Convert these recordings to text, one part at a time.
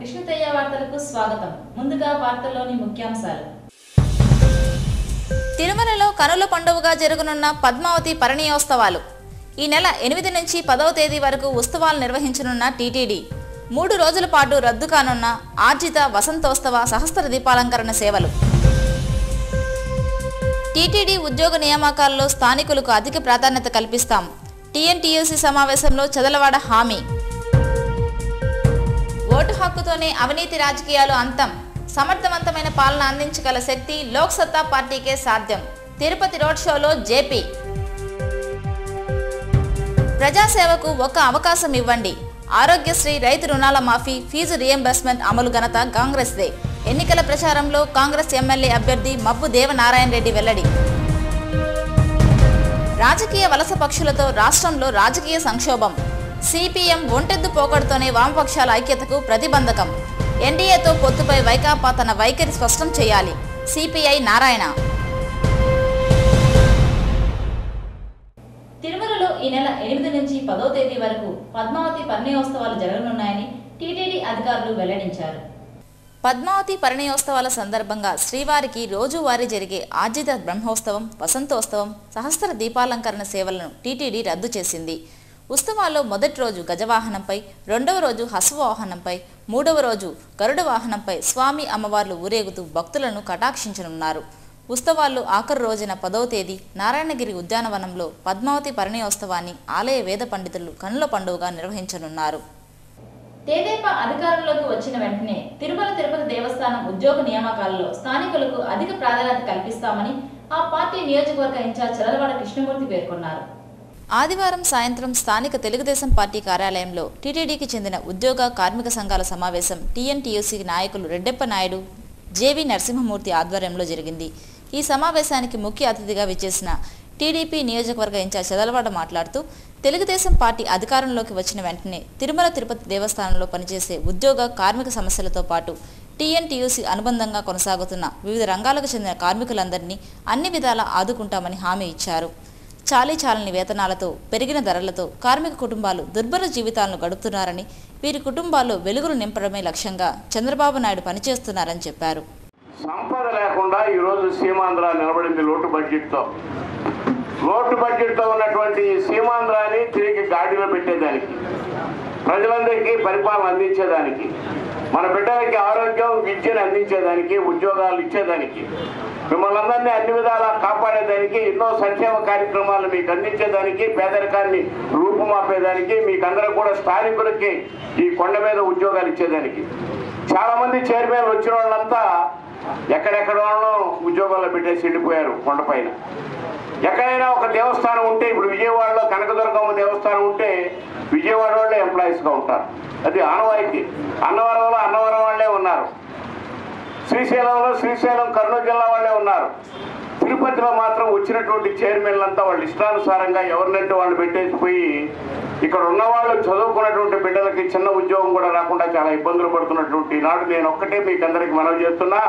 కృష్ణతేజ వార్తలకు స్వాగతం. ముందుగా వార్తల్లోని ముఖ్యాంశాలు. తిరుమలలో కనుల పండుగగా జరగనున్న పద్మావతి పరిణయోత్సవాలు. ఈ నెల 8 నుంచి 10వ తేదీ వరకు ఉత్సవాలు నిర్వహించనున్న టీటీడీ 3 రోజుల పాటు రద్దు కానున్న ఆర్జిత వసంతోత్సవ సహస్ర దీపాలంకరణ సేవలు. టీటీడీ ఉద్యోగ నియామకాల్లో స్థానికులకు అధిక ప్రాధాన్యత కల్పిస్తాం. టీఎన్టీయూసీ సమావేశంలో చదలవాడ హామీ. ఓటు హక్కుతోనే అవినీతి రాజకీయాలు అంతం. సమర్థవంతమైన పాలన అందించగల శక్తి లోక్ సత్తా పార్టీకే సాధ్యం. తిరుపతి రోడ్ షోలో జేపీ. ప్రజాసేవకు ఒక అవకాశం ఇవ్వండి. ఆరోగ్యశ్రీ, రైతు రుణాల మాఫీ, ఫీజు రియంబర్స్మెంట్ అమలు ఘనత కాంగ్రెస్దే. ఎన్నికల ప్రచారంలో కాంగ్రెస్ ఎమ్మెల్యే అభ్యర్థి మబ్బు దేవనారాయణ రెడ్డి వెల్లడి. రాజకీయ వలస పక్షులతో రాష్ట్రంలో రాజకీయ సంక్షోభం. సిపిఎం ఒంటెద్దు పోకడుతోనే వామపక్షాల ఐక్యతకు ప్రతిబంధకం. ఎన్డీఏతో పొత్తుపై వైకాపా తన వైఖరి స్పష్టం చేయాలి. సిపిఐ నారాయణ. తిరుమలలో ఈ నెల 8 నుంచి 10వ తేదీ వరకు పద్మావతి పరిణయోత్సవాలు జరగనున్నాయని టీటీడీ అధికారులు వెల్లడించారు. పద్మావతి పరిణయోత్సవాల సందర్భంగా శ్రీవారికి రోజువారీ జరిగే ఆర్జిత బ్రహ్మోత్సవం, వసంతోత్సవం, సహస్ర దీపాలంకరణ సేవలను టీటీడీ రద్దు చేసింది. ఉత్సవాల్లో మొదటి రోజు గజవాహనంపై, 2వ రోజు హస్వవాహనంపై, 3వ రోజు గరుడ వాహనంపై స్వామి అమ్మవార్లు ఊరేగుతూ భక్తులను కటాక్షించనున్నారు. ఉత్సవాల్లో ఆఖరు రోజున 10వ తేదీ నారాయణగిరి ఉద్యానవనంలో పద్మావతి పరిణయోత్సవాన్ని ఆలయ వేద పండితులు కనుల పండుగగా నిర్వహించనున్నారు. తెదేపా అధికారంలోకి వచ్చిన వెంటనే తిరుమల తిరుపతి దేవస్థానం ఉద్యోగ నియామకాలలో స్థానికులకు అధిక ప్రాధాన్యత కల్పిస్తామని ఆ పార్టీ నియోజకవర్గ ఇన్ఛార్జ్ చదలవాడ కృష్ణమూర్తి పేర్కొన్నారు. ఆదివారం సాయంత్రం స్థానిక తెలుగుదేశం పార్టీ కార్యాలయంలో టీటీడీకి చెందిన ఉద్యోగ కార్మిక సంఘాల సమావేశం టీఎన్టీయూసీ నాయకులు రెడ్డెప్ప నాయుడు, జేవి నరసింహమూర్తి ఆధ్వర్యంలో జరిగింది. ఈ సమావేశానికి ముఖ్య అతిథిగా విచ్చేసిన టీడీపీ నియోజకవర్గ ఇన్ఛార్జ్ చదలవాడ మాట్లాడుతూ, తెలుగుదేశం పార్టీ అధికారంలోకి వచ్చిన వెంటనే తిరుమల తిరుపతి దేవస్థానంలో పనిచేసే ఉద్యోగ కార్మిక సమస్యలతో పాటు టీఎన్టీయూసీ అనుబంధంగా కొనసాగుతున్న వివిధ రంగాలకు చెందిన కార్మికులందరినీ అన్ని విధాలా ఆదుకుంటామని హామీ ఇచ్చారు. చాలీచాలని వేతనాలతో, పెరిగిన ధరలతో కార్మిక కుటుంబాలు దుర్భర జీవితాలను గడుపుతున్నారని, వీరి కుటుంబాల్లో వెలుగులు నింపడమే లక్ష్యంగా చంద్రబాబు నాయుడు పనిచేస్తున్నారని చెప్పారు. సంపద లేకుండా ఈరోజు సీమాంధ్ర నిలబడింది లోటు బడ్జెట్తో ఉన్నటువంటి సీమాంధ్రాన్ని తిరిగి గాడిలో పెట్టేదానికి, ప్రజలందరికీ పరిపాలన అందించేదానికి, మన బిడ్డలకి ఆరోగ్యం, విద్యను అందించేదానికి, ఉద్యోగాలు ఇచ్చేదానికి, మిమ్మల్ని అందరినీ అన్ని విధాలా కాపాడేదానికి, ఎన్నో సంక్షేమ కార్యక్రమాలు మీకు అందించేదానికి, పేదరికాన్ని రూపుమాపేదానికి, మీకందరూ కూడా స్థానికులకి ఈ కొండ మీద ఉద్యోగాలు ఇచ్చేదానికి. చాలామంది చైర్మన్లు వచ్చిన వాళ్ళంతా ఎక్కడెక్కడ వాళ్ళను ఉద్యోగాల్లో పెట్టేసి వెళ్ళిపోయారు. కొండపైన ఎక్కడైనా ఒక దేవస్థానం ఉంటే, ఇప్పుడు విజయవాడలో కనకదుర్గమ్మ దేవస్థానం ఉంటే విజయవాడ వాళ్ళే ఎంప్లాయీస్గా ఉంటారు. అది ఆనవాయితీ. అన్నవరంలో అన్నవరం వాళ్ళే ఉన్నారు. శ్రీశైలంలో శ్రీశైలం కర్నూలు జిల్లా వాళ్ళే ఉన్నారు. తిరుపతిలో మాత్రం వచ్చినటువంటి చైర్మన్లంతా వాళ్ళు ఇష్టానుసారంగా ఎవరినంటే వాళ్ళు పెట్టేసిపోయి ఇక్కడ ఉన్నవాళ్ళు చదువుకున్నటువంటి బిడ్డలకి చిన్న ఉద్యోగం కూడా రాకుండా చాలా ఇబ్బందులు పడుతున్నటువంటి నాడు నేను ఒక్కటే మీకు అందరికి మనవి చేస్తున్నా,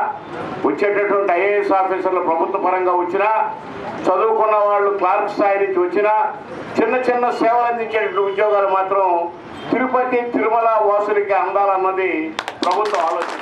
వచ్చేటటువంటి ఐఏఎస్ ఆఫీసర్లు ప్రభుత్వ పరంగా వచ్చినా, చదువుకున్న వాళ్ళు క్లార్క్ స్థాయి నుంచి వచ్చినా, చిన్న చిన్న సేవలు అందించేటువంటి ఉద్యోగాలు మాత్రం తిరుపతి తిరుమల వాసులకి అందాలన్నది ప్రభుత్వం ఆలోచన.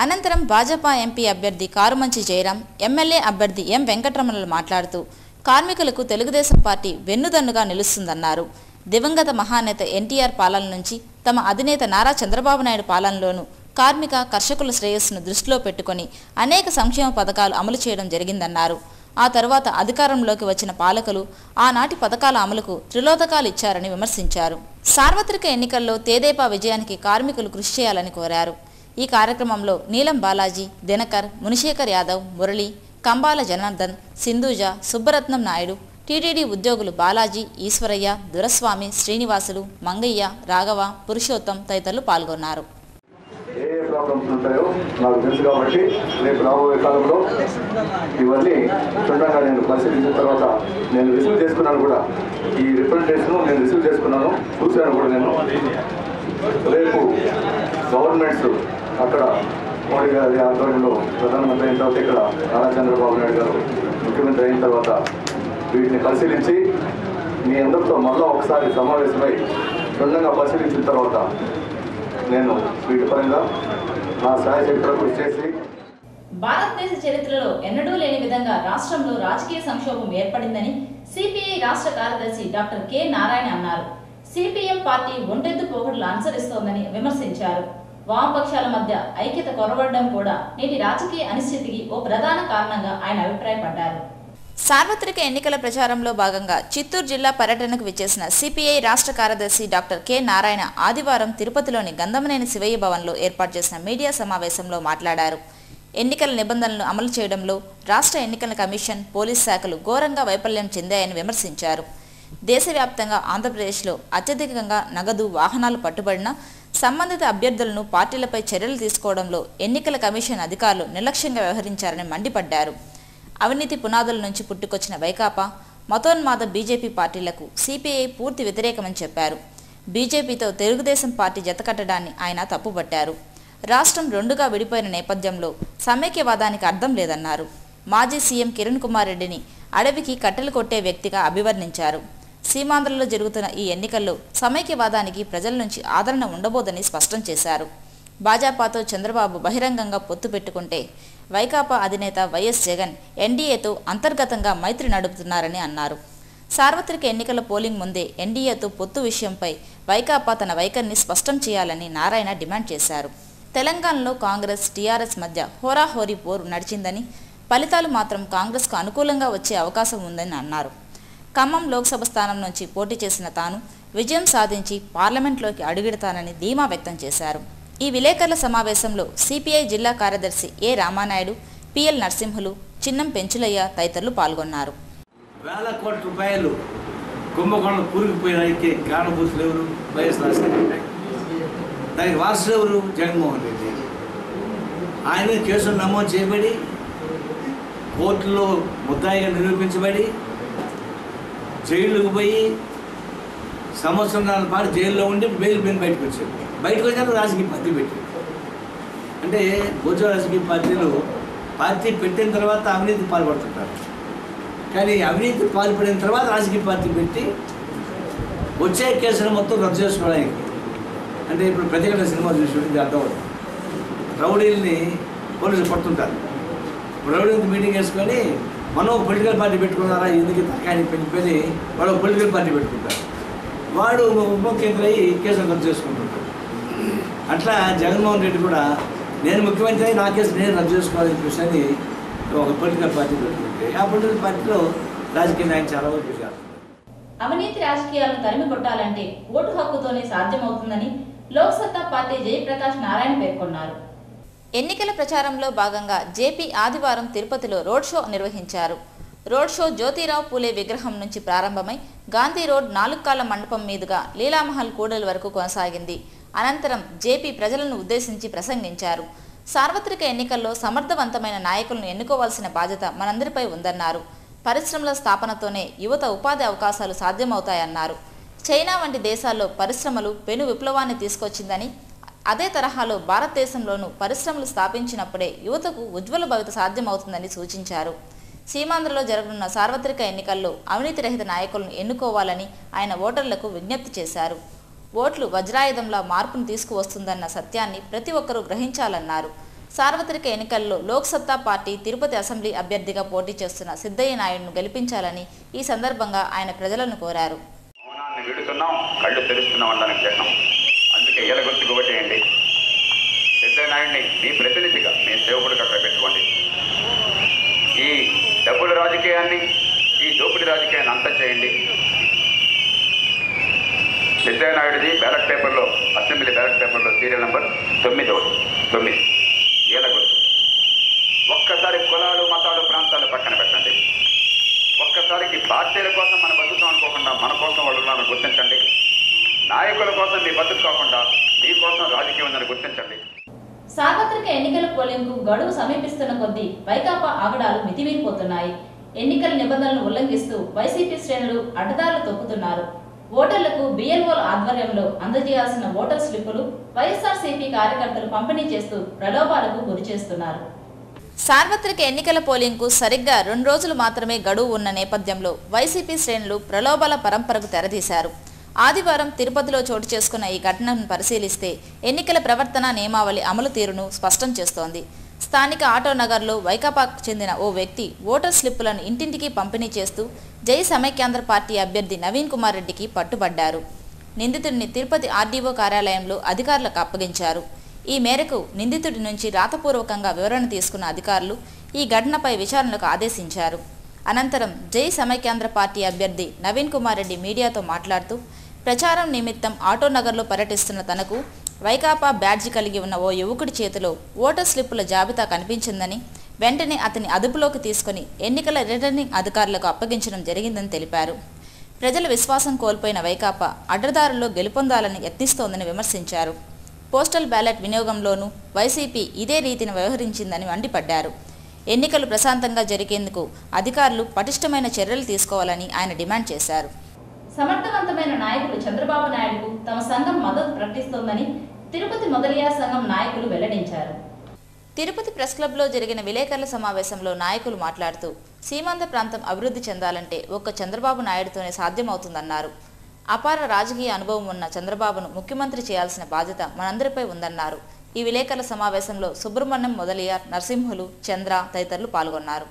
అనంతరం భాజపా ఎంపీ అభ్యర్థి కారుమంచి జయరాం, ఎమ్మెల్యే అభ్యర్థి ఎం వెంకటరమణలు మాట్లాడుతూ, కార్మికులకు తెలుగుదేశం పార్టీ వెన్నుదన్నుగా నిలుస్తుందన్నారు. దివంగత మహానేత ఎన్టీఆర్ పాలన నుంచి తమ అధినేత నారా చంద్రబాబు నాయుడు పాలనలోనూ కార్మిక, కర్షకుల శ్రేయస్సును దృష్టిలో పెట్టుకుని అనేక సంక్షేమ పథకాలు అమలు చేయడం జరిగిందన్నారు. ఆ తరువాత అధికారంలోకి వచ్చిన పాలకులు ఆనాటి పథకాల అమలుకు త్రిలోదకాలు ఇచ్చారని విమర్శించారు. సార్వత్రిక ఎన్నికల్లో తెదేపా విజయానికి కార్మికులు కృషి చేయాలని కోరారు. ఈ కార్యక్రమంలో నీలం బాలాజీ, దినకర్, మునిశేఖర్ యాదవ్, మురళి, కంబాల జనార్దన్, సింధూజ, సుబ్బరత్నం నాయుడు, టీటీడీ ఉద్యోగులు బాలాజీ, ఈశ్వరయ్య, దురస్వామి, శ్రీనివాసులు, మంగయ్య, రాఘవ, పురుషోత్తం తదితరులు పాల్గొన్నారు. ఏ ప్రాబ్లమ్స్ ఉంటాయో నాకు తెలుసు కాబట్టి రేపు రాబోయే కాలంలో ఇవన్నీ క్షుణ్ణంగా నేను పరిశీలించిన తర్వాత నేను రిసీవ్ చేసుకున్నాను కూడా. ఈ రిప్రజెంటేషన్ నేను రిసీవ్ చేసుకున్నాను, చూశాను కూడా. నేను రేపు గవర్నమెంట్స్ అక్కడ మోడీ గారి ఆధ్వర్యంలో ప్రధానమంత్రి అయిన తర్వాత ఇక్కడ నారా చంద్రబాబు నాయుడు గారు ముఖ్యమంత్రి అయిన తర్వాత వీటిని పరిశీలించి మీ అందరితో మళ్ళీ ఒకసారి సమావేశమై క్షుణ్ణంగా పరిశీలించిన తర్వాత నేను వీటి పరంగా నా శాయశక్తులు కృషి చేసి భారతదేశ చరిత్రలో ఎన్నడూ లేని విధంగా రాష్ట్రంలో రాజకీయ సంక్షోభం ఏర్పడిందని సిపిఐ రాష్ట్ర కార్యదర్శి డాక్టర్ కె నారాయణ అన్నారు. సిపిఎం పార్టీ ఒంటెత్తు పోకడలు అనుసరిస్తోందని విమర్శించారు. వామపక్షాల మధ్య ఐక్యత కొరవడడం కూడా నేటి రాజకీయ అనిశ్చితికి ఓ ప్రధాన కారణంగా ఆయన అభిప్రాయపడ్డారు. సార్వత్రిక ఎన్నికల ప్రచారంలో భాగంగా చిత్తూరు జిల్లా పర్యటనకు విచ్చేసిన సిపిఐ రాష్ట్ర కార్యదర్శి డాక్టర్ కె నారాయణ ఆదివారం తిరుపతిలోని గంధమనేని శివయ్య భవన్లో ఏర్పాటు చేసిన మీడియా సమావేశంలో మాట్లాడారు. ఎన్నికల నిబంధనలను అమలు చేయడంలో రాష్ట్ర ఎన్నికల కమిషన్, పోలీస్ శాఖలు ఘోరంగా వైఫల్యం చెందాయని విమర్శించారు. దేశవ్యాప్తంగా ఆంధ్రప్రదేశ్లో అత్యధికంగా నగదు, వాహనాలు పట్టుబడిన సంబంధిత అభ్యర్థులను పార్టీలపై చర్యలు తీసుకోవడంలో ఎన్నికల కమిషన్ అధికారులు నిర్లక్ష్యంగా వ్యవహరించారని మండిపడ్డారు. అవినీతి పునాదుల నుంచి పుట్టుకొచ్చిన వైకాపా, మతోన్మాద బీజేపీ పార్టీలకు సిపిఐ పూర్తి వ్యతిరేకమని చెప్పారు. బీజేపీతో తెలుగుదేశం పార్టీ జతకట్టడాన్ని ఆయన తప్పుపట్టారు. రాష్ట్రం రెండుగా విడిపోయిన నేపథ్యంలో సమైక్యవాదానికి అర్థం లేదన్నారు. మాజీ సీఎం కిరణ్ కుమార్ రెడ్డిని అడవికి కట్టెలు కొట్టే వ్యక్తిగా అభివర్ణించారు. సీమాంధ్రలో జరుగుతున్న ఈ ఎన్నికల్లో సమైక్యవాదానికి ప్రజల నుంచి ఆదరణ ఉండబోదని స్పష్టం చేశారు. భాజపాతో చంద్రబాబు బహిరంగంగా పొత్తు పెట్టుకుంటే వైకాపా అధినేత వైఎస్ జగన్ ఎన్డీఏతో అంతర్గతంగా మైత్రి నడుపుతున్నారని అన్నారు. సార్వత్రిక ఎన్నికల పోలింగ్ ముందే ఎన్డీఏతో పొత్తు విషయంపై వైకాపా తన వైఖరిని స్పష్టం చేయాలని నారాయణ డిమాండ్ చేశారు. తెలంగాణలో కాంగ్రెస్, టీఆర్ఎస్ మధ్య హోరాహోరీ పోరు నడిచిందని, ఫలితాలు మాత్రం కాంగ్రెస్కు అనుకూలంగా వచ్చే అవకాశం ఉందని అన్నారు. ఖమ్మం లోక్సభ స్థానం నుంచి పోటీ చేసిన తాను విజయం సాధించి పార్లమెంట్లోకి అడుగెడతానని ధీమా వ్యక్తం చేశారు. ఈ విలేకరుల సమావేశంలో సిపిఐ జిల్లా కార్యదర్శి ఏ రామానాయుడు, పిఎల్ నరసింహులు, చిన్నం పెంచులయ్య తదితరులు పాల్గొన్నారు. వేల కోట్ల రూపాయలు కుంభకోణం కూరుకుపోయినానికి కారణభూతులు ఎవరు? వైఎస్ రాజశేఖర. దానికి వారసులు ఎవరు? జగన్మోహన్ రెడ్డి. ఆయన కేసులు నమోదు చేయబడి కోర్టులో ముద్దాయిగా నిరూపించబడి జైలుకు పోయి సంవత్సరాల పాటు జైల్లో ఉండి బెయిల్ మీద బయటకు వచ్చాడు. బయటకు వచ్చాక రాజకీయ పార్టీ పెట్టాడు. అంటే బోజో రాజకీయ పార్టీలు పార్టీ పెట్టిన తర్వాత అవినీతి పాల్పడుతుంటారు. కానీ అవినీతి పాల్పడిన తర్వాత రాజకీయ పార్టీ పెట్టి వచ్చే కేసులు మొత్తం రద్దు చేసుకోవడానికి, అంటే ఇప్పుడు ప్రతిఘటన సినిమా చూసి అర్థం అవుతుంది. రౌడీల్ని పోలీసులు పడుతుంటారు. రౌడీలతో మీటింగ్ వేసుకొని మనం పొలిటికల్ పార్టీ పెట్టుకున్నారా ఎందుకు తరకాయని పెంచిపోయి వాడు పొలిటికల్ పార్టీ పెట్టుకుంటారు. వాడు ఉప ముఖ్యమంత్రి అయ్యి కేసులు రద్దు చేసుకుంటుంటాడు. అట్లా జగన్మోహన్ రెడ్డి కూడా నేను ముఖ్యమంత్రి అయ్యి నా కేసు నేను రద్దు చేసుకోవాలని చెప్పేసి ఒక పొలిటికల్ పార్టీ పెట్టుకుంటే ఆ పొలిటికల్ పార్టీలో రాజకీయ నాయకులు చాలా వరకు చేస్తారు. అవినీతి రాజకీయాలను తరిమి కొట్టాలంటే ఓటు హక్కుతోనే సాధ్యమవుతుందని లోక్సత్తా పార్టీ జయప్రకాష్ నారాయణ పేర్కొన్నారు. ఎన్నికల ప్రచారంలో భాగంగా జేపీ ఆదివారం తిరుపతిలో రోడ్ షో నిర్వహించారు. రోడ్ షో జ్యోతిరావు పూలే విగ్రహం నుంచి ప్రారంభమై గాంధీ రోడ్ 4 కాళ్ల మండపం మీదుగా లీలామహల్ కూడలి వరకు కొనసాగింది. అనంతరం జేపీ ప్రజలను ఉద్దేశించి ప్రసంగించారు. సార్వత్రిక ఎన్నికల్లో సమర్థవంతమైన నాయకులను ఎన్నుకోవాల్సిన బాధ్యత మనందరిపై ఉందన్నారు. పరిశ్రమల స్థాపనతోనే యువత ఉపాధి అవకాశాలు సాధ్యమవుతాయన్నారు. చైనా వంటి దేశాల్లో పరిశ్రమలు పెను విప్లవాన్ని తీసుకొచ్చిందని, అదే తరహాలో భారతదేశంలోనూ పరిశ్రమలు స్థాపించినప్పుడే యువతకు ఉజ్వల భవిత సాధ్యమవుతుందని సూచించారు. సీమాంధ్రలో జరగనున్న సార్వత్రిక ఎన్నికల్లో అవినీతి రహిత నాయకులను ఎన్నుకోవాలని ఆయన ఓటర్లకు విజ్ఞప్తి చేశారు. ఓట్లు వజ్రాయుధంలా మార్పును తీసుకువస్తుందన్న సత్యాన్ని ప్రతి ఒక్కరూ గ్రహించాలన్నారు. సార్వత్రిక ఎన్నికల్లో లోక్సత్తా పార్టీ తిరుపతి అసెంబ్లీ అభ్యర్థిగా పోటీ చేస్తున్న సిద్ధయ్య నాయుడును గెలిపించాలని ఈ సందర్భంగా ఆయన ప్రజలను కోరారు. కళ్ళు తెరుస్తున్నాం అనడానికి చిహ్నం. అందుకే ఏల గుర్తుకు ఓటేయండి. సిద్ధయ్య నాయుడిని మీ ప్రతినిధిగా మీ సేవకుడికి అక్కడ పెట్టుకోండి. ఈ డబ్బుల రాజకీయాన్ని, ఈ దోపిడీ రాజకీయాన్ని అంతం చేయండి. సిద్ధయ్య నాయుడిది బ్యాలెట్ పేపర్లో, అసెంబ్లీ బ్యాలెట్ పేపర్లో సీరియల్ నెంబర్ 9 ఏల గుర్తు. ఒక్కసారి కులాలు, మతాలు, ప్రాంతాలు పక్కన పెట్టండి. ఒక్కసారికి పార్టీల కోసం మన బతుకుతాం అనుకోకుండా మన కోసం వాళ్ళు ఉన్నారని గుర్తించండి. నాయకుల కోసం మీ బతుకు కాకుండా మీ కోసం రాజకీయం ఉందని గుర్తించండి. సార్వత్రిక ఎన్నికల పోలింగ్ కు గడువు సమీపిస్తున్న కొద్దీ వైకాపా ఆగడాలు మితిమీరిపోతున్నాయి. ఎన్నికల నిబంధనలను ఉల్లంఘిస్తూ వైసీపీ శ్రేణులు అడ్డదారులు తొక్కుతున్నారు. ఓటర్లకు బిఎల్ఓల ఆధ్వర్యంలో అందజేయాల్సిన ఓటర్ స్లిప్పులు వైఎస్ఆర్సీపీ కార్యకర్తలు పంపిణీ చేస్తూ ప్రలోభాలకు గురి చేస్తున్నారు. సార్వత్రిక ఎన్నికల పోలింగ్కు సరిగ్గా 2 రోజులు మాత్రమే గడువు ఉన్న నేపథ్యంలో వైసీపీ శ్రేణులు ప్రలోభాల పరంపరకు తెరదీశారు. ఆదివారం తిరుపతిలో చోటు చేసుకున్న ఈ ఘటనను పరిశీలిస్తే ఎన్నికల ప్రవర్తన నియమావళి అమలు తీరును స్పష్టం చేస్తోంది. స్థానిక ఆటోనగర్లో వైకాపాకు చెందిన ఓ వ్యక్తి ఓటర్ స్లిప్పులను ఇంటింటికి పంపిణీ చేస్తూ జై సమైక్యాంధ్ర పార్టీ అభ్యర్థి నవీన్ కుమార్ రెడ్డికి పట్టుబడ్డారు. నిందితుడిని తిరుపతి ఆర్డీఓ కార్యాలయంలో అధికారులకు అప్పగించారు. ఈ మేరకు నిందితుడి నుంచి రాతపూర్వకంగా వివరణ తీసుకున్న అధికారులు ఈ ఘటనపై విచారణకు ఆదేశించారు. అనంతరం జై సమైక్యాంధ్ర పార్టీ అభ్యర్థి నవీన్ కుమార్ రెడ్డి మీడియాతో మాట్లాడుతూ ప్రచారం నిమిత్తం ఆటోనగర్లో పర్యటిస్తున్న తనకు వైకాపా బ్యాడ్జి కలిగి ఉన్న ఓ యువకుడి చేతిలో ఓటర్ స్లిప్పుల జాబితా కనిపించిందని, వెంటనే అతని అదుపులోకి తీసుకుని ఎన్నికల రిటర్నింగ్ అధికారులకు అప్పగించడం జరిగిందని తెలిపారు. ప్రజల విశ్వాసం కోల్పోయిన వైకాపా అడ్డదారుల్లో గెలుపొందాలని యత్నిస్తోందని విమర్శించారు. పోస్టల్ బ్యాలెట్ వినియోగంలోనూ వైసీపీ ఇదే రీతిని వ్యవహరించిందని మండిపడ్డారు. ఎన్నికలు ప్రశాంతంగా జరిగేందుకు అధికారులు పటిష్టమైన చర్యలు తీసుకోవాలని ఆయన డిమాండ్ చేశారు. సమర్థవంతమైన నాయకులు చంద్రబాబు నాయుడుకు తమ సంఘం మద్దతు ప్రకటిస్తోందని తిరుపతి మొదలియార్ సంఘం నాయకులు వెల్లడించారు. తిరుపతి ప్రెస్ క్లబ్లో జరిగిన విలేకరుల సమావేశంలో నాయకులు మాట్లాడుతూ సీమాంధ్ర ప్రాంతం అభివృద్ధి చెందాలంటే ఒక్క చంద్రబాబు నాయుడుతోనే సాధ్యమవుతుందన్నారు. అపార రాజకీయ అనుభవం ఉన్న చంద్రబాబును ముఖ్యమంత్రి చేయాల్సిన బాధ్యత మనందరిపై ఉందన్నారు. ఈ విలేకరుల సమావేశంలో సుబ్రహ్మణ్యం మొదలియార్, నరసింహులు, చంద్ర తదితరులు పాల్గొన్నారు.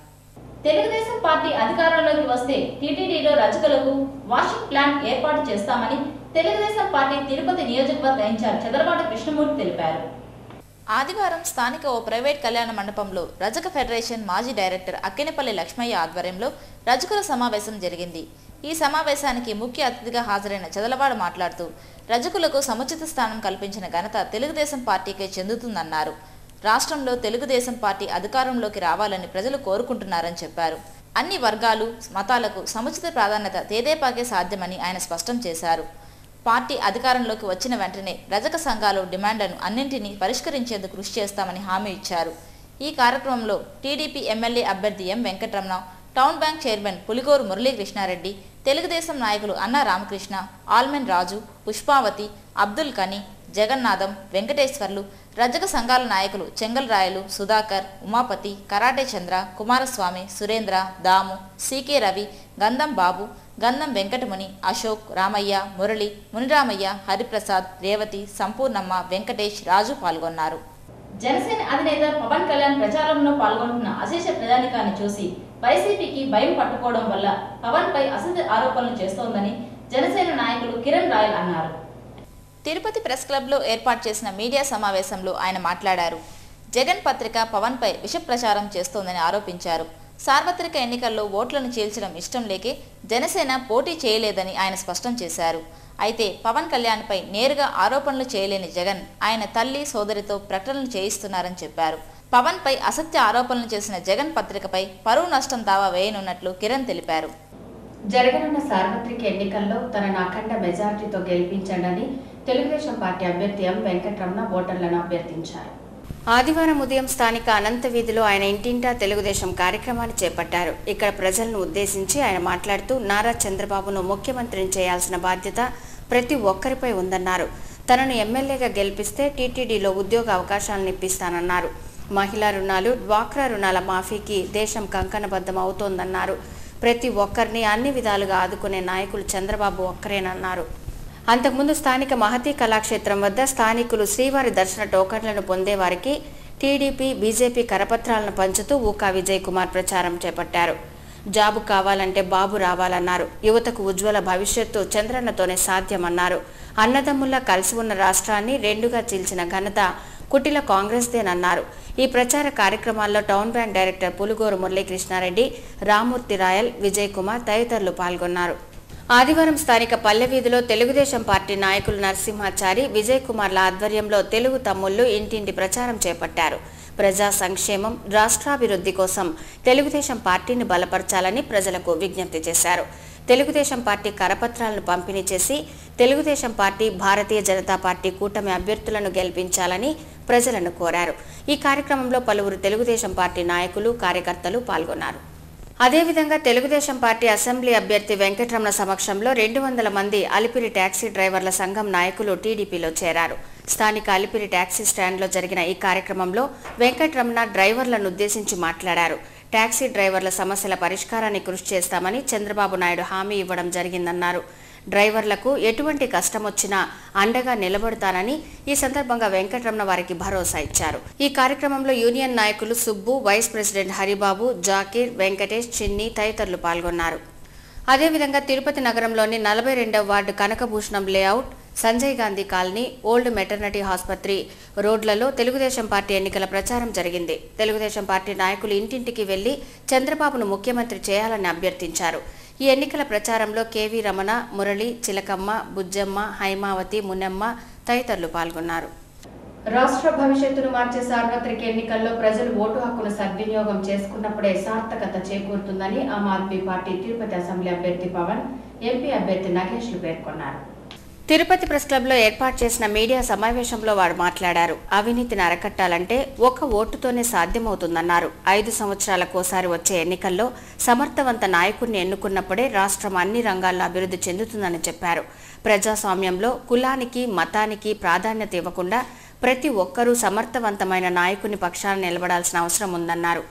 తెలుగుదేశం పార్టీ అధికారంలోకి వస్తే టీటీడీలో రజకులకు వాషింగ్ ప్లాంట్ ఏర్పాటు చేస్తామని తెలుగుదేశం పార్టీ తిరుపతి నియోజకవర్గ ఇన్ఛార్జ్ చంద్రబాబు కృష్ణమూర్తి తెలిపారు. ఆదివారం స్థానిక ఓ ప్రైవేట్ కళ్యాణ మండపంలో రజక ఫెడరేషన్ మాజీ డైరెక్టర్ అక్కినేపల్లి లక్ష్మయ్య ఆధ్వర్యంలో రజకుల సమావేశం జరిగింది. ఈ సమావేశానికి ముఖ్య అతిథిగా హాజరైన చదలవాడ మాట్లాడుతూ రజకులకు సముచిత స్థానం కల్పించిన ఘనత తెలుగుదేశం పార్టీకే చెందుతుందన్నారు. రాష్ట్రంలో తెలుగుదేశం పార్టీ అధికారంలోకి రావాలని ప్రజలు కోరుకుంటున్నారని చెప్పారు. అన్ని వర్గాలు, మతాలకు సముచిత ప్రాధాన్యత తెదేపాకే సాధ్యమని ఆయన స్పష్టం చేశారు. పార్టీ అధికారంలోకి వచ్చిన వెంటనే రజక సంఘాలు డిమాండ్లను అన్నింటినీ పరిష్కరించేందుకు కృషి చేస్తామని హామీ ఇచ్చారు. ఈ కార్యక్రమంలో టీడీపీ ఎమ్మెల్యే అభ్యర్థి M Venkataramana, town bank chairman Puligoru Muralikrishna Reddy, Telugu Desam నాయకులు అన్నా రామకృష్ణ, ఆల్మెన్ రాజు, పుష్పావతి, అబ్దుల్ కనీ, జగన్నాథం, వెంకటేశ్వర్లు, రజక సంఘాల నాయకులు చెంగల్ రాయలు, సుధాకర్, ఉమాపతి, కరాటే చంద్ర, కుమారస్వామి, సురేంద్ర, దాము, సీకే రవి, గంధం బాబు, గంధం వెంకటముని, అశోక్, రామయ్య, మురళి, మునిరామయ్య, హరిప్రసాద్, రేవతి, సంపూర్ణమ్మ, వెంకటేష్, రాజు పాల్గొన్నారు. జనసేన అధినేత పవన్ కళ్యాణ్ ప్రచారంలో పాల్గొంటున్న అశేష ప్రజానికాన్ని చూసి వైసీపీకి భయం పట్టుకోవడం వల్ల పవన్ పై అసత్య ఆరోపణలు చేస్తోందని జనసేన నాయకులు కిరణ్ రాయల్ అన్నారు. తిరుపతి ప్రెస్ క్లబ్లో ఏర్పాటు చేసిన మీడియా సమావేశంలో ఆయన మాట్లాడారు. జగన్ పత్రిక పవన్ పై విష ప్రచారం చేస్తోందని ఆరోపించారు. సార్వత్రిక ఎన్నికల్లో ఓట్లను చీల్చడం ఇష్టం లేకే జనసేన పోటీ చేయలేదని ఆయన స్పష్టం చేశారు. అయితే పవన్ కళ్యాణ్పై నేరుగా ఆరోపణలు చేయలేని జగన్ ఆయన తల్లి, సోదరితో ప్రకటనలు చేయిస్తున్నారని చెప్పారు. పవన్ పై అసత్య ఆరోపణలు చేసిన జగన్ పత్రికపై పరువు నష్టం దావా వేయనున్నట్లు కిరణ్ తెలిపారు. జరగనున్న సార్వత్రిక ఎన్నికల్లో తనను అఖండ మెజార్టీతో గెలిపించండి తెలుగుదేశం పార్టీ అభ్యర్థి ఎం వెంకటరమణ ఓటర్లను అభ్యర్థించారు. ఆదివారం ఉదయం స్థానిక అనంత వీధిలో ఆయన ఇంటింటా తెలుగుదేశం కార్యక్రమాన్ని చేపట్టారు. ఇక్కడ ప్రజలను ఉద్దేశించి ఆయన మాట్లాడుతూ నారా చంద్రబాబును ముఖ్యమంత్రిని చేయాల్సిన బాధ్యత ప్రతి ఒక్కరిపై ఉందన్నారు. తనను ఎమ్మెల్యేగా గెలిపిస్తే టీటీడీలో ఉద్యోగ అవకాశాలను ఇప్పిస్తానన్నారు. మహిళా రుణాలు, డ్వాక్రా రుణాల మాఫీకి దేశం కంకణబద్ధం అవుతోందన్నారు. ప్రతి ఒక్కరిని అన్ని విధాలుగా ఆదుకునే నాయకులు చంద్రబాబు ఒక్కరేనన్నారు. అంతకుముందు స్థానిక మహతీ కళాక్షేత్రం వద్ద స్థానికులు శ్రీవారి దర్శన టోకన్లను పొందేవారికి టీడీపీ, బీజేపీ కరపత్రాలను పంచుతూ ఊకా విజయ్ కుమార్ ప్రచారం చేపట్టారు. జాబు కావాలంటే బాబు రావాలన్నారు. యువతకు ఉజ్వల భవిష్యత్తు చంద్రన్నతోనే సాధ్యమన్నారు. అన్నదమ్ముల్లా కలిసి ఉన్న రాష్ట్రాన్ని రెండుగా చీల్చిన ఘనత కుటిల కాంగ్రెస్దేనన్నారు. ఈ ప్రచార కార్యక్రమాల్లో town bank director Puligoru Muralikrishna Reddy, Ramurthy Rayal, Vijay Kumar తదితరులు పాల్గొన్నారు. ఆదివారం స్థానిక పల్లెవీధిలో తెలుగుదేశం పార్టీ నాయకులు నరసింహాచారి, విజయ్ కుమార్ల ఆధ్వర్యంలో తెలుగు తమ్ముళ్లు ఇంటింటి ప్రచారం చేపట్టారు. ప్రజా సంక్షేమం, రాష్ట్రాభివృద్ధి కోసం తెలుగుదేశం పార్టీని బలపరచాలని ప్రజలకు విజ్ఞప్తి చేశారు. తెలుగుదేశం పార్టీ కరపత్రాలను పంపిణీ చేసి తెలుగుదేశం పార్టీ, భారతీయ జనతా పార్టీ కూటమి అభ్యర్థులను గెలిపించాలని ప్రజలను కోరారు. ఈ కార్యక్రమంలో పలువురు తెలుగుదేశం పార్టీ నాయకులు, కార్యకర్తలు పాల్గొన్నారు. అదేవిధంగా తెలుగుదేశం పార్టీ అసెంబ్లీ అభ్యర్థి వెంకటరమణ సమక్షంలో 200 మంది అలిపిరి ట్యాక్సీ డ్రైవర్ల సంఘం నాయకులు టీడీపీలో చేరారు. స్థానిక అలిపిరి ట్యాక్సీ స్టాండ్లో జరిగిన ఈ కార్యక్రమంలో వెంకటరమణ డ్రైవర్లను ఉద్దేశించి మాట్లాడారు. ట్యాక్సీ డ్రైవర్ల సమస్యల పరిష్కారాన్ని కృషి చేస్తామని చంద్రబాబు నాయుడు హామీ ఇవ్వడం జరిగిందన్నారు. డ్రైవర్లకు ఎటువంటి కష్టం వచ్చినా అండగా నిలబడతానని ఈ సందర్భంగా వెంకటరమణ వారికి భరోసా ఇచ్చారు. ఈ కార్యక్రమంలో యూనియన్ నాయకులు సుబ్బు, వైస్ ప్రెసిడెంట్ హరిబాబు, జాకీర్, వెంకటేష్, చిన్ని తదితరులు పాల్గొన్నారు. అదేవిధంగా తిరుపతి నగరంలోని 42వ ward Kanakabhushanam layout, Sanjay Gandhi colony, old maternity ఆసుపత్రి రోడ్లలో తెలుగుదేశం పార్టీ ఎన్నికల ప్రచారం జరిగింది. తెలుగుదేశం పార్టీ నాయకులు ఇంటింటికి వెళ్లి చంద్రబాబును ముఖ్యమంత్రి చేయాలని అభ్యర్థించారు. ఈ ఎన్నికల ప్రచారంలో కేవీ రమణ, మురళి, చిలకమ్మ, బుజ్జమ్మ, హైమావతి, మునమ్మ తదితరులు పాల్గొన్నారు. రాష్ట్ర భవిష్యత్తును మార్చే సార్వత్రిక ఎన్నికల్లో ప్రజలు ఓటు హక్కును సద్వినియోగం చేసుకున్నప్పుడే సార్థకత చేకూరుతుందని ఆమ్ ఆద్మీ పార్టీ తిరుపతి అసెంబ్లీ అభ్యర్థి పవన్, ఎంపీ అభ్యర్థి నగేష్లు పేర్కొన్నారు. తిరుపతి ప్రెస్ క్లబ్లో ఏర్పాటు చేసిన మీడియా సమావేశంలో వారు మాట్లాడారు. అవినీతిని అరకట్టాలంటే ఒక్క ఓటుతోనే సాధ్యమవుతుందన్నారు. 5 సంవత్సరాలకోసారి వచ్చే ఎన్నికల్లో సమర్థవంత నాయకుడిని ఎన్నుకున్నప్పుడే రాష్ట్రం అన్ని రంగాల్లో అభివృద్ధి చెందుతుందని చెప్పారు. ప్రజాస్వామ్యంలో కులానికి, మతానికి ప్రాధాన్యత ఇవ్వకుండా ప్రతి ఒక్కరూ సమర్థవంతమైన నాయకుని పక్షాన నిలబడాల్సిన అవసరం ఉందన్నారు.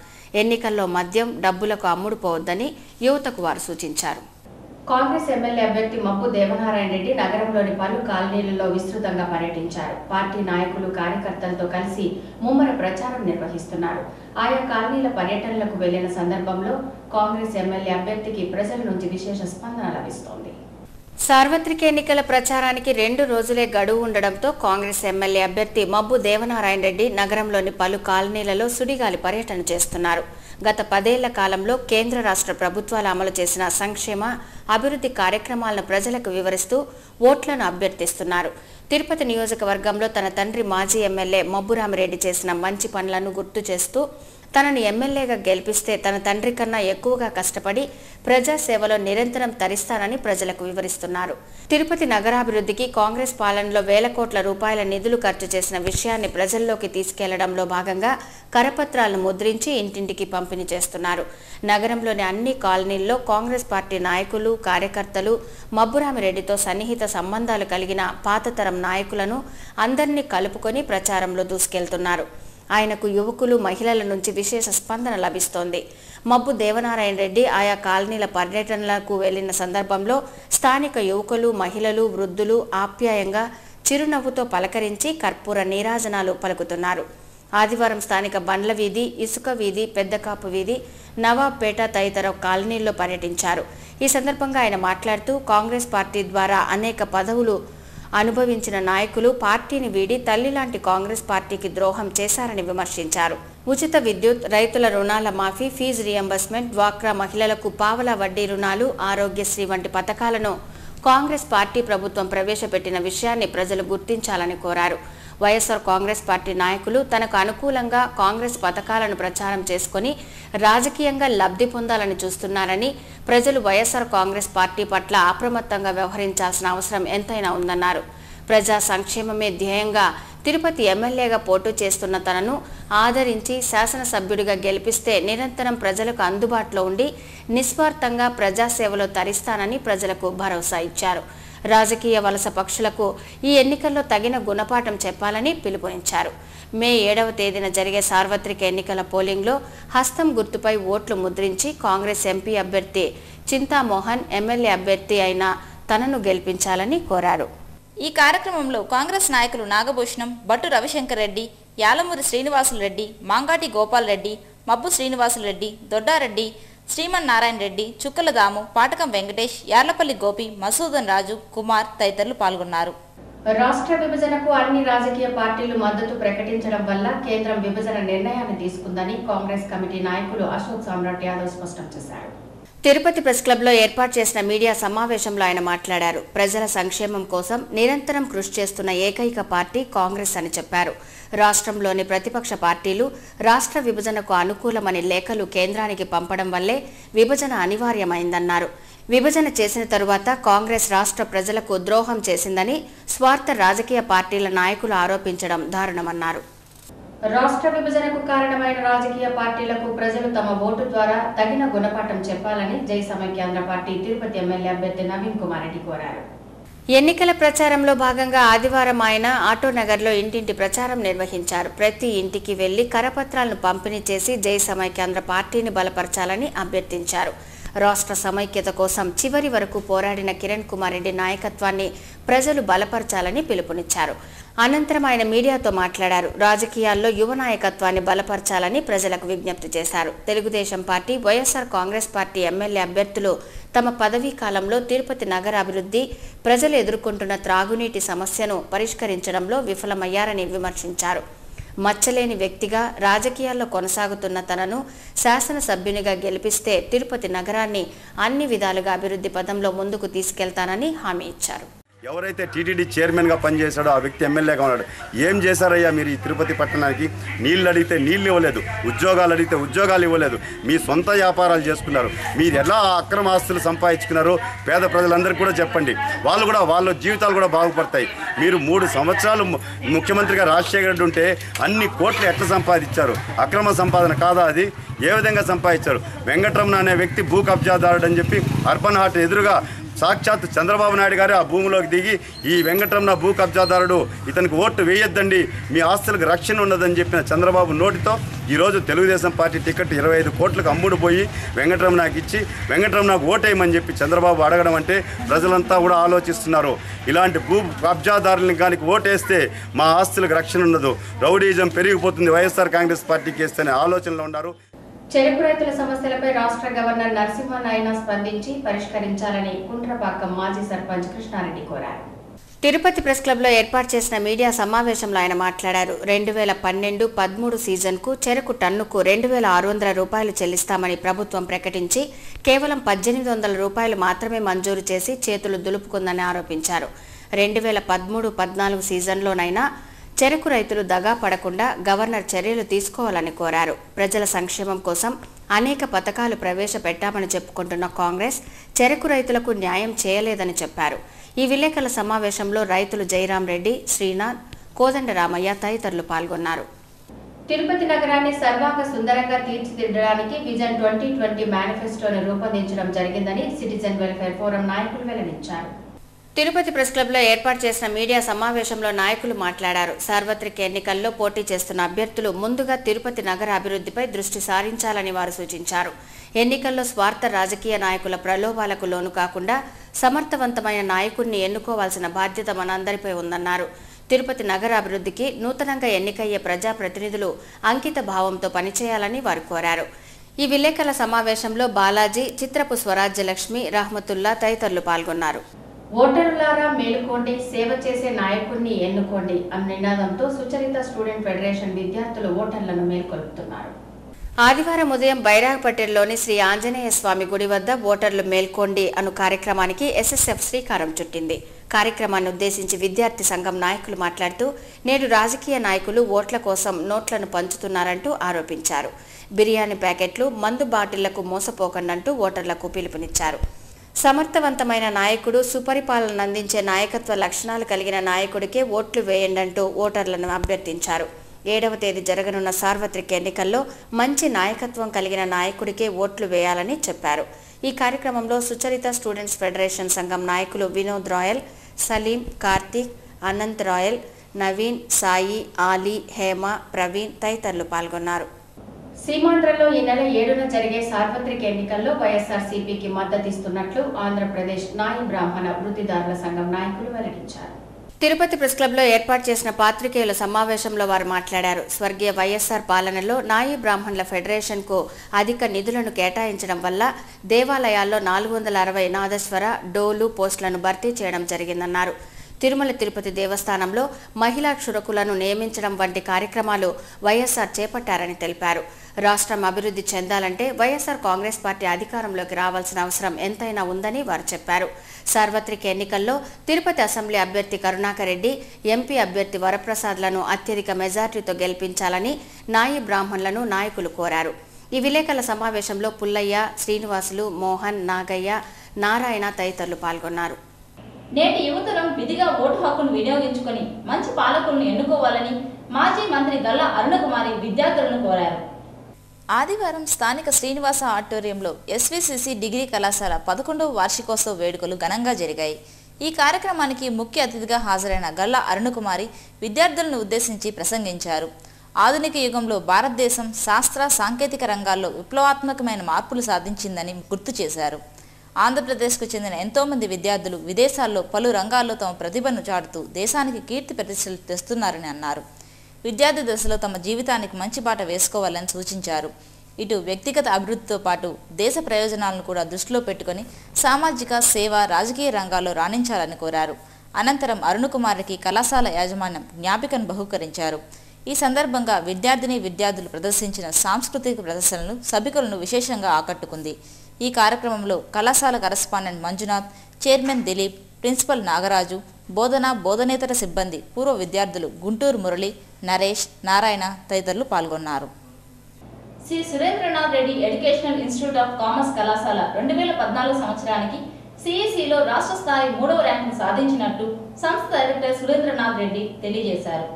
ఎన్నికల్లో మద్యం, డబ్బులకు అమ్ముడుపోవద్దని యువతకు వారు సూచించారు. కాంగ్రెస్ ఎమ్మెల్యే అభ్యర్థి మబ్బు దేవనారాయణ రెడ్డి నగరంలోని పలు కాలనీలలో విస్తృతంగా పర్యటించారు. పార్టీ నాయకులు, కార్యకర్తలతో కలిసి ముమ్మర ప్రచారం నిర్వహిస్తున్నారు. ఆయా కాలనీల పర్యటనలకు వెళ్లిన సందర్భంలో కాంగ్రెస్ ఎమ్మెల్యే అభ్యర్థికి ప్రజల నుంచి విశేష స్పందన లభిస్తోంది. సార్వత్రిక ఎన్నికల ప్రచారానికి 2 రోజులే గడువు ఉండడంతో కాంగ్రెస్ ఎమ్మెల్యే అభ్యర్థి మబ్బు దేవనారాయణ రెడ్డి నగరంలోని పలు కాలనీలలో సుడిగాలి పర్యటన చేస్తున్నారు. గత 10 ఏళ్ల కాలంలో కేంద్ర రాష్ట్ర ప్రభుత్వాలు అమలు చేసిన సంక్షేమ, అభివృద్ధి కార్యక్రమాలను ప్రజలకు వివరిస్తూ ఓట్లను అభ్యర్థిస్తున్నారు. తిరుపతి నియోజకవర్గంలో తన తండ్రి మాజీ ఎమ్మెల్యే మబ్బురామిరెడ్డి చేసిన మంచి పనులను గుర్తు చేస్తూ తనను ఎమ్మెల్యేగా గెలిపిస్తే తన తండ్రి కన్నా ఎక్కువగా కష్టపడి ప్రజాసేవలో నిరంతరం తరిస్తానని ప్రజలకు వివరిస్తున్నారు. తిరుపతి నగరాభివృద్ధికి కాంగ్రెస్ పాలనలో వేల కోట్ల రూపాయల నిధులు ఖర్చు చేసిన విషయాన్ని ప్రజల్లోకి తీసుకెళ్లడంలో భాగంగా కరపత్రాలను ముద్రించి ఇంటింటికి పంపిణీ చేస్తున్నారు. నగరంలోని అన్ని కాలనీల్లో కాంగ్రెస్ పార్టీ నాయకులు, కార్యకర్తలు మబ్బురామిరెడ్డితో సన్నిహిత సంబంధాలు కలిగిన పాతతరం నాయకులను అందరినీ కలుపుకొని ప్రచారంలో దూసుకెళ్తున్నారు. ఆయనకు యువకులు, మహిళల నుంచి విశేష స్పందన లభిస్తోంది. మబ్బు దేవనారాయణ రెడ్డి ఆయా కాలనీల పర్యటనలకు వెళ్లిన సందర్భంలో స్థానిక యువకులు, మహిళలు, వృద్ధులు ఆప్యాయంగా చిరునవ్వుతో పలకరించి కర్పూర నీరాజనాలు పలుకుతున్నారు. ఆదివారం స్థానిక బండ్ల వీధి, ఇసుక వీధి, పెద్దకాపు వీధి, నవాబ్పేట తదితర కాలనీల్లో పర్యటించారు. ఈ సందర్భంగా ఆయన మాట్లాడుతూ కాంగ్రెస్ పార్టీ ద్వారా అనేక పదవులు అనుభవించిన నాయకులు పార్టీని వీడి తల్లిలాంటి కాంగ్రెస్ పార్టీకి ద్రోహం చేశారని విమర్శించారు. ఉచిత విద్యుత్, రైతుల రుణాల మాఫీ, ఫీజు రియంబర్స్మెంట్, డ్వాక్రా మహిళలకు పావలా వడ్డీ రుణాలు, ఆరోగ్యశ్రీ వంటి పథకాలను కాంగ్రెస్ పార్టీ ప్రభుత్వం ప్రవేశపెట్టిన విషయాన్ని ప్రజలు గుర్తించాలని కోరారు. వైఎస్ఆర్ కాంగ్రెస్ పార్టీ నాయకులు తనకు అనుకూలంగా కాంగ్రెస్ పథకాలను ప్రచారం చేసుకుని రాజకీయంగా లబ్ధి పొందాలని చూస్తున్నారని, ప్రజలు వైఎస్ఆర్ కాంగ్రెస్ పార్టీ పట్ల అప్రమత్తంగా వ్యవహరించాల్సిన అవసరం ఎంతైనా ఉందన్నారు. ప్రజా సంక్షేమమే ధ్యేయంగా తిరుపతి ఎమ్మెల్యేగా పోటీ చేస్తున్న తనను ఆదరించి శాసనసభ్యుడిగా గెలిపిస్తే నిరంతరం ప్రజలకు అందుబాటులో ఉండి నిస్వార్థంగా ప్రజాసేవలో తరిస్తానని ప్రజలకు భరోసా ఇచ్చారు. రాజకీయ వలస పక్షులకు ఈ ఎన్నికల్లో తగిన గుణపాఠం చెప్పాలని పిలుపునిచ్చారు. మే 7వ తేదీన జరిగే సార్వత్రిక ఎన్నికల పోలింగ్లో హస్తం గుర్తుపై ఓట్లు ముద్రించి కాంగ్రెస్ ఎంపీ అభ్యర్థి చింతామోహన్, ఎమ్మెల్యే అభ్యర్థి అయిన తనను గెలిపించాలని కోరారు. ఈ కార్యక్రమంలో కాంగ్రెస్ నాయకులు నాగభూషణం, బట్టు రవిశంకర్ రెడ్డి, యాలమూరి శ్రీనివాసులు రెడ్డి, మాంగాటి గోపాల్ రెడ్డి, మబ్బు శ్రీనివాసులు రెడ్డి, దొడ్డారెడ్డి, శ్రీమన్నారాయణ రెడ్డి, చుక్కల దాము, పాటకం వెంకటేష్, యార్లపల్లి గోపి, మసూదన్ రాజు, కుమార్ తదితరులు పాల్గొన్నారు. రాష్ట్ర విభజనకు అన్ని రాజకీయ పార్టీలు మద్దతు ప్రకటించడం వల్ల కేంద్రం విభజన నిర్ణయాన్ని తీసుకుందని కాంగ్రెస్ కమిటీ నాయకులు అశోక్ సామ్రాట్ యాదవ్ స్పష్టం చేశారు. తిరుపతి ప్రెస్ క్లబ్లో ఏర్పాటు చేసిన మీడియా సమావేశంలో ఆయన మాట్లాడారు. ప్రజల సంక్షేమం కోసం నిరంతరం కృషి చేస్తున్న ఏకైక పార్టీ కాంగ్రెస్ అని చెప్పారు. రాష్ట్రంలోని ప్రతిపక్ష పార్టీలు రాష్ట్ర విభజనకు అనుకూలమని లేఖలు కేంద్రానికి పంపడం వల్లే విభజన అనివార్యమైందన్నారు. విభజన చేసిన తరువాత కాంగ్రెస్ రాష్ట్ర ప్రజలకు ద్రోహం చేసిందని స్వార్థ రాజకీయ పార్టీల నాయకులు ఆరోపించడం దారుణమన్నారు. రాష్ట్ర విభజనకు కారణమైన రాజకీయ పార్టీలకు ప్రజలు తమ ఓటు ద్వారా తగిన గుణపాఠం చెప్పాలని జై సమైక్యాంధ్ర పార్టీ తిరుపతి ఎమ్మెల్యే అభ్యర్థి నవీన్ కుమార్ రెడ్డి కోరారు. ఎన్నికల ప్రచారంలో భాగంగా ఆదివారం ఆయన ఆటోనగర్లో ఇంటింటి ప్రచారం నిర్వహించారు. ప్రతి ఇంటికి వెళ్లి కరపత్రాలను పంపిణీ చేసి జై సమైక్యాంధ్ర పార్టీని బలపరచాలని అభ్యర్థించారు. రాష్ట్ర సమైక్యత కోసం చివరి వరకు పోరాడిన కిరణ్ కుమార్ రెడ్డి నాయకత్వాన్ని ప్రజలు బలపరచాలని పిలుపునిచ్చారు. అనంతరం ఆయన మీడియాతో మాట్లాడారు. రాజకీయాల్లో యువ నాయకత్వాన్ని బలపరచాలని ప్రజలకు విజ్ఞప్తి చేశారు. Telugu Desam party, YSR Congress party MLA అభ్యర్థులు తమ పదవీ కాలంలో తిరుపతి నగర అభివృద్ధి, ప్రజలు ఎదుర్కొంటున్న త్రాగునీటి సమస్యను పరిష్కరించడంలో విఫలమయ్యారని విమర్శించారు. మచ్చలేని వ్యక్తిగా రాజకీయాల్లో కొనసాగుతున్న తనను శాసనసభ్యునిగా గెలిపిస్తే తిరుపతి నగరాన్ని అన్ని విధాలుగా అభివృద్ధి పదంలో ముందుకు తీసుకెళ్తానని హామీ ఇచ్చారు. ఎవరైతే టీటీడీ చైర్మన్గా పనిచేశాడో ఆ వ్యక్తి ఎమ్మెల్యేగా ఉన్నాడు. ఏం చేశారయ్యా మీరు ఈ తిరుపతి పట్టణానికి? నీళ్ళు అడిగితే నీళ్ళు ఇవ్వలేదు, ఉద్యోగాలు అడిగితే ఉద్యోగాలు ఇవ్వలేదు, మీ సొంత వ్యాపారాలు చేసుకున్నారు. మీరు ఎలా అక్రమ ఆస్తులు సంపాదించుకున్నారో పేద ప్రజలందరికీ కూడా చెప్పండి. వాళ్ళు కూడా వాళ్ళ జీవితాలు కూడా బాగుపడతాయి. మీరు 3 సంవత్సరాలు ముఖ్యమంత్రిగా రాజశేఖర రెడ్డి ఉంటే అన్ని కోట్లు ఎట్లా సంపాదించారు? అక్రమ సంపాదన కాదా అది? ఏ విధంగా సంపాదించారు? వెంకటరమణ అనే వ్యక్తి భూ కబ్జాదారుడు అని చెప్పి అర్బన్ హార్ట్ ఎదురుగా సాక్షాత్ చంద్రబాబు నాయుడు గారు ఆ భూమిలోకి దిగి ఈ వెంకటరమణ భూ కబ్జాదారుడు, ఇతనికి ఓటు వేయొద్దండి, మీ ఆస్తులకు రక్షణ ఉండదని చెప్పిన చంద్రబాబు నోటితో ఈరోజు తెలుగుదేశం పార్టీ టికెట్ 25 కోట్లకు అమ్ముడు పోయి వెంకటరమణకి ఇచ్చి వెంకటరమణకు ఓటేయమని చెప్పి చంద్రబాబు అడగడం అంటే ప్రజలంతా కూడా ఆలోచిస్తున్నారు. ఇలాంటి భూ కబ్జాదారులను కానీ ఓటేస్తే మా ఆస్తులకు రక్షణ ఉండదు, రౌడీజం పెరిగిపోతుంది, వైఎస్ఆర్ కాంగ్రెస్ పార్టీకి వేస్తే ఆలోచనలో ఉన్నారు. చెరకు రైతుల సమస్యలపై రాష్ట్ర గవర్నర్ నరసింహనాయన స్పందించి పరిష్కరించాలని కుంట్రపాకం మాజీ సర్పంచ్ కృష్ణారెడ్డి కోరారు. తిరుపతి ప్రెస్ క్లబ్లో ఏర్పాటు చేసిన మీడియా సమావేశంలో ఆయన మాట్లాడారు. 2012-13 సీజన్కు చెరకు టన్నుకు 2600 రూపాయలు చెల్లిస్తామని ప్రభుత్వం ప్రకటించి కేవలం 1800 రూపాయలు మాత్రమే మంజూరు చేసి చేతులు దులుపుకుందని ఆరోపించారు. 2013-14 సీజన్లోనైనా చెరకు రైతులు దగా పడకుండా గవర్నర్ చర్యలు తీసుకోవాలని కోరారు. ప్రజల సంక్షేమం కోసం అనేక పథకాలు ప్రవేశపెట్టామని చెప్పుకుంటున్న కాంగ్రెస్ చెరకు రైతులకు న్యాయం చేయలేదని చెప్పారు. ఈ విలేకరుల సమావేశంలో రైతులు జయరాం రెడ్డి, శ్రీనాథ్, కోదండరామయ్య తదితరులు పాల్గొన్నారు. తిరుపతి నగరాన్ని సర్వాంగ సుందరంగా తీర్చిదిద్దడానికి విజన్ 2020 మేనిఫెస్టోను రూపొందించడం జరిగిందని సిటిజన్ వెల్ఫేర్ ఫోరం నాయకులు వెల్లడించారు. తిరుపతి ప్రెస్ క్లబ్లో ఏర్పాటు చేసిన మీడియా సమావేశంలో నాయకులు మాట్లాడారు. సార్వత్రిక ఎన్నికల్లో పోటీ చేస్తున్న అభ్యర్థులు ముందుగా తిరుపతి నగర అభివృద్ధిపై దృష్టి సారించాలని వారు సూచించారు. ఎన్నికల్లో స్వార్థ రాజకీయ నాయకుల ప్రలోభాలకు లోను కాకుండా సమర్థవంతమైన నాయకుడిని ఎన్నుకోవాల్సిన బాధ్యత మనందరిపై ఉందన్నారు. తిరుపతి నగర అభివృద్ధికి నూతనంగా ఎన్నికయ్యే ప్రజాప్రతినిధులు అంకిత భావంతో పనిచేయాలని వారు కోరారు. ఈ విలేకరుల సమావేశంలో బాలాజీ, చిత్రపు స్వరాజ్యలక్ష్మి, రహమతుల్లా తదితరులు పాల్గొన్నారు. ఓటరులారా మేలుకోండి, సేవ చేసే నాయకుడిని ఎన్నుకోండి అన్న నినాదంతో సుచరిత స్టూడెంట్ ఫెడరేషన్ విద్యార్థులు ఓటర్లను మేల్కొల్పుతున్నారు. ఆదివారం ఉదయం బైరాగపట్టెలోని శ్రీ ఆంజనేయ స్వామి గుడి వద్ద ఓటర్లు మేల్కోండి అను కార్యక్రమానికి ఎస్ఎస్ఎఫ్ శ్రీకారం చుట్టింది. కార్యక్రమాన్ని ఉద్దేశించి విద్యార్థి సంఘం నాయకులు మాట్లాడుతూ నేడు రాజకీయ నాయకులు ఓట్ల కోసం నోట్లను పంచుతున్నారంటూ ఆరోపించారు. బిర్యానీ ప్యాకెట్లు, మందు బాటిళ్లకు మోసపోకండంటూ ఓటర్లకు పిలుపునిచ్చారు. సమర్థవంతమైన నాయకుడు, సుపరిపాలన అందించే నాయకత్వ లక్షణాలు కలిగిన నాయకుడికే ఓట్లు వేయండంటూ ఓటర్లను అభ్యర్థించారు. 7వ తేదీ జరగనున్న సార్వత్రిక ఎన్నికల్లో మంచి నాయకత్వం కలిగిన నాయకుడికే ఓట్లు వేయాలని చెప్పారు. ఈ కార్యక్రమంలో సుచరిత స్టూడెంట్స్ ఫెడరేషన్ సంఘం నాయకులు వినోద్ రాయల్, సలీం, కార్తీక్, అనంత్ రాయల్, నవీన్, సాయి, ఆలీ, హేమ, ప్రవీణ్ తదితరులు పాల్గొన్నారు. సీమాంధ్రలో ఈ నెల 7న జరిగే సార్వత్రిక ఎన్నికల్లో వైఎస్ఆర్సీపీకి మద్దతిస్తున్నట్లు ఆంధ్రప్రదేశ్ నాయి బ్రాహ్మణ వృత్తిదారుల సంఘం నాయకులు వెల్లడించారు. తిరుపతి ప్రెస్ క్లబ్లో ఏర్పాటు చేసిన పాత్రికేయుల సమావేశంలో వారు మాట్లాడారు. స్వర్గీయ వైఎస్ఆర్ పాలనలో నాయి బ్రాహ్మణుల ఫెడరేషన్కు అధిక నిధులను కేటాయించడం వల్ల దేవాలయాల్లో 460 నాదస్వర, డోలు పోస్టులను భర్తీ చేయడం జరిగిందన్నారు. తిరుమల తిరుపతి దేవస్థానంలో మహిళా క్షురకులను నియమించడం వంటి కార్యక్రమాలు వైఎస్ఆర్ చేపట్టారని తెలిపారు. రాష్ట్రం అభివృద్ధి చెందాలంటే వైఎస్ఆర్ కాంగ్రెస్ పార్టీ అధికారంలోకి రావాల్సిన అవసరం ఎంతైనా ఉందని వారు చెప్పారు. సార్వత్రిక ఎన్నికల్లో తిరుపతి అసెంబ్లీ అభ్యర్థి కరుణాకర్ రెడ్డి, ఎంపీ అభ్యర్థి వరప్రసాద్లను అత్యధిక మెజార్టీతో గెలిపించాలని నాయి బ్రాహ్మణులను నాయకులు కోరారు. ఈ విలేకరుల సమావేశంలో పుల్లయ్య, శ్రీనివాసులు, మోహన్, నాగయ్య, నారాయణ తదితరులు పాల్గొన్నారు. నేటి యువతరం విధిగా ఓటు హక్కును వినియోగించుకొని మంచి పాలకులను ఎన్నుకోవాలని మాజీ మంత్రి గల్లా అరుణకుమారి విద్యార్థులను కోరారు. ఆదివారం స్థానిక శ్రీనివాస ఆడిటోరియంలో ఎస్విసిసి డిగ్రీ కళాశాల 11వ వార్షికోత్సవ వేడుకలు ఘనంగా జరిగాయి. ఈ కార్యక్రమానికి ముఖ్య అతిథిగా హాజరైన గల్లా అరుణకుమారి విద్యార్థులను ఉద్దేశించి ప్రసంగించారు. ఆధునిక యుగంలో భారతదేశం శాస్త్ర సాంకేతిక రంగాల్లో విప్లవాత్మకమైన మార్పులు సాధించిందని గుర్తు చేశారు. ఆంధ్రప్రదేశ్కు చెందిన ఎంతోమంది విద్యార్థులు విదేశాల్లో పలు రంగాల్లో తమ ప్రతిభను చాటుతూ దేశానికి కీర్తి ప్రతిష్టలు తెస్తున్నారని అన్నారు. విద్యార్థి దశలో తమ జీవితానికి మంచి బాట వేసుకోవాలని సూచించారు. ఇటు వ్యక్తిగత అభివృద్ధితో పాటు దేశ ప్రయోజనాలను కూడా దృష్టిలో పెట్టుకుని సామాజిక సేవ రాజకీయ రంగాల్లో రాణించాలని కోరారు. అనంతరం అరుణకుమార్కి కళాశాల యాజమాన్యం జ్ఞాపికను బహూకరించారు. ఈ సందర్భంగా విద్యార్థులు ప్రదర్శించిన సాంస్కృతిక ప్రదర్శనలు సభికులను విశేషంగా ఆకట్టుకుంది. ఈ కార్యక్రమంలో కళాశాల correspondent Manjunath, chairman Dilip, principal Nagaraju, బోధనేతర సిబ్బంది, పూర్వ విద్యార్థులు గుంటూరు మురళి, నరేష్, నారాయణ తదితరులు పాల్గొన్నారు. Shri Surendranath Reddy educational institute of commerce కళాశాల 2014 సంవత్సరానికి సిఈసిలో రాష్ట్ర స్థాయి 3వ ర్యాంకును సాధించినట్లు సంస్థ డైరెక్టర్ సురేంద్రనాథ్ రెడ్డి తెలియజేశారు.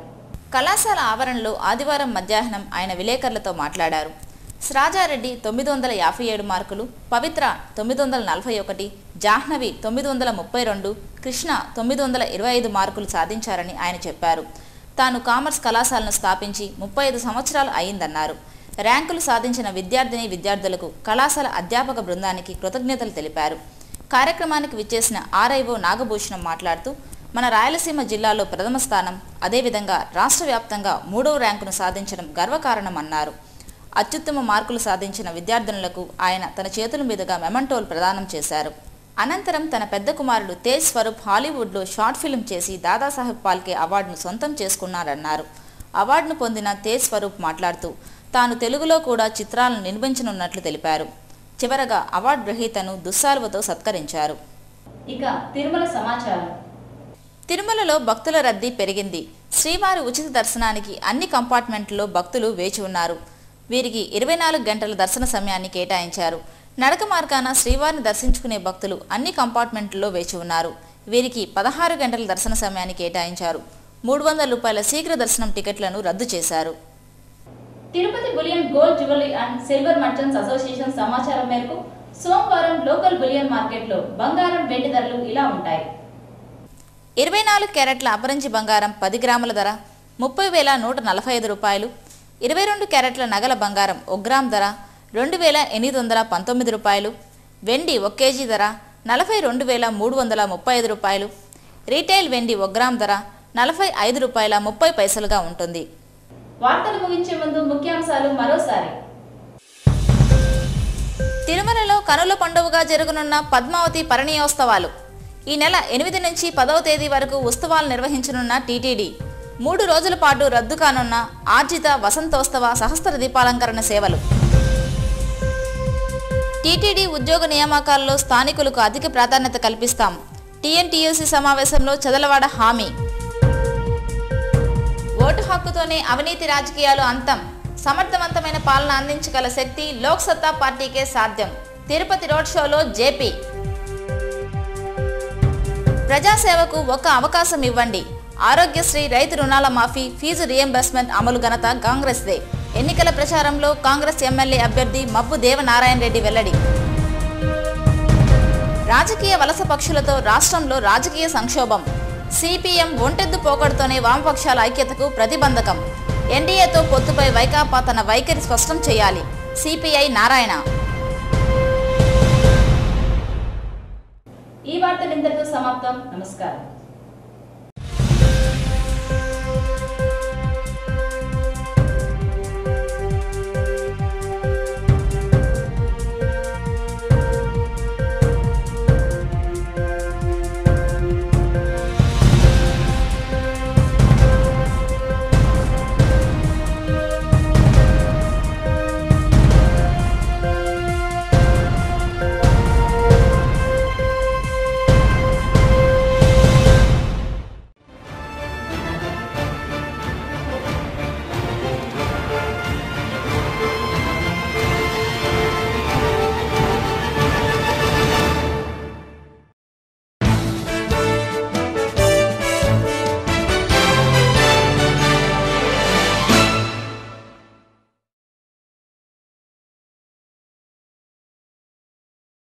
కళాశాల ఆవరణలో ఆదివారం మధ్యాహ్నం ఆయన విలేకరులతో మాట్లాడారు. శ్రాజారెడ్డి 957 మార్కులు, పవిత్ర 941, జాహ్నవి 932, కృష్ణ 925 మార్కులు సాధించారని ఆయన చెప్పారు. తాను కామర్స్ కళాశాలను స్థాపించి 35 సంవత్సరాలు అయిందన్నారు. ర్యాంకులు సాధించిన విద్యార్థులకు కళాశాల అధ్యాపక బృందానికి కృతజ్ఞతలు తెలిపారు. కార్యక్రమానికి విచ్చేసిన ఆర్ఐఓ నాగభూషణం మాట్లాడుతూ మన రాయలసీమ జిల్లాలో ప్రథమ స్థానం, అదేవిధంగా రాష్ట్ర వ్యాప్తంగా 3వ ర్యాంకును సాధించడం గర్వకారణమన్నారు. అత్యుత్తమ మార్కులు సాధించిన విద్యార్థినులకు ఆయన తన చేతుల మీదుగా మెమంటోలు ప్రదానం చేశారు. అనంతరం తన పెద్ద కుమారుడు తేజ్ స్వరూప్ హాలీవుడ్లో షార్ట్ ఫిల్మ్ చేసి దాదాసాహెబ్ ఫాల్కే అవార్డును సొంతం చేసుకున్నారన్నారు. అవార్డును పొందిన తేజ్ స్వరూప్ మాట్లాడుతూ తాను తెలుగులో కూడా చిత్రాలను నిర్మించనున్నట్లు తెలిపారు. చివరగా అవార్డు గ్రహీతను దుస్సాలువతో సత్కరించారు. ఇక తిరుమల సమాచారం. తిరుమలలో భక్తుల రద్దీ పెరిగింది. శ్రీవారి ఉచిత దర్శనానికి అన్ని కంపార్ట్మెంట్లలో భక్తులు వేచి ఉన్నారు. వీరికి 24 గంటల దర్శన సమయాన్ని కేటాయించారు. నడక మార్గాన శ్రీవారిని దర్శించుకునే భక్తులు అన్ని కంపార్ట్మెంట్లలో వేచి ఉన్నారు. వీరికి 16 గంటల దర్శన సమయాన్ని కేటాయించారు. 300 రూపాయల శీఘ్ర దర్శనం టికెట్లను రద్దు చేశారు. Tirupati bullion gold jewellery and silver merchants association సమాచారం మేరకు సోమవారం లోకల్ బులియన్ మార్కెట్లో బంగారం వెండి ధరలు ఇలా ఉంటాయి. 24 క్యారెట్ల అపరంజి బంగారం 10 గ్రాముల ధర 30,145 రూపాయలు. 22 క్యారెట్ల నగల బంగారం 1 గ్రామ్ ధర 2,819 రూపాయలు. వెండి 1 కేజీ ధర 42,335 రూపాయలు. రీటైల్ వెండి 1 గ్రామ్ ధర 45 రూపాయల 30 పైసలుగా ఉంటుంది. వార్తలు ముగించే ముందు ముఖ్యాంశాలు మరోసారి. తిరుమలలో కనుల పండుగగా జరగనున్న పద్మావతి పరిణయోత్సవాలు. ఈ నెల 8 నుంచి 10వ తేదీ వరకు ఉత్సవాలు నిర్వహించనున్న టీటీడీ 3 రోజుల పాటు రద్దు కానున్న ఆర్జిత వసంతోత్సవ సహస్ర దీపాలంకరణ సేవలు. టీటీడీ ఉద్యోగ నియామకాల్లో స్థానికులకు అధిక ప్రాధాన్యత కల్పిస్తాం. టీఎన్టీయూసీ సమావేశంలో చదలవాడ హామీ. ఓటు హక్కుతోనే అవినీతి రాజకీయాలు అంతం. సమర్థవంతమైన పాలన అందించగల శక్తి లోక్ సత్తా పార్టీకే సాధ్యం. తిరుపతి రోడ్ షోలో జేపీ. ప్రజాసేవకు ఒక అవకాశం ఇవ్వండి. ఆరోగ్యశ్రీ, రైతు రుణాల మాఫీ, ఫీజు రియంబర్స్మెంట్ అమలు ఘనత కాంగ్రెస్దే. ఎన్నికల ప్రచారంలో కాంగ్రెస్ ఎమ్మెల్యే అభ్యర్థి మబ్బు దేవనారాయణ రెడ్డి వెల్లడి. రాజకీయ వలస పక్షులతో రాష్ట్రంలో రాజకీయ సంక్షోభం. సిపిఎం ఒంటెద్దు పోకడుతోనే వామపక్షాల ఐక్యతకు ప్రతిబంధకం. ఎన్డీఏతో పొత్తుపై వైకాపా తన వైఖరి స్పష్టం చేయాలి. సిపిఐ నారాయణ. ఈ వార్తలు ఇంతటితో సమాప్తం. నమస్కారం.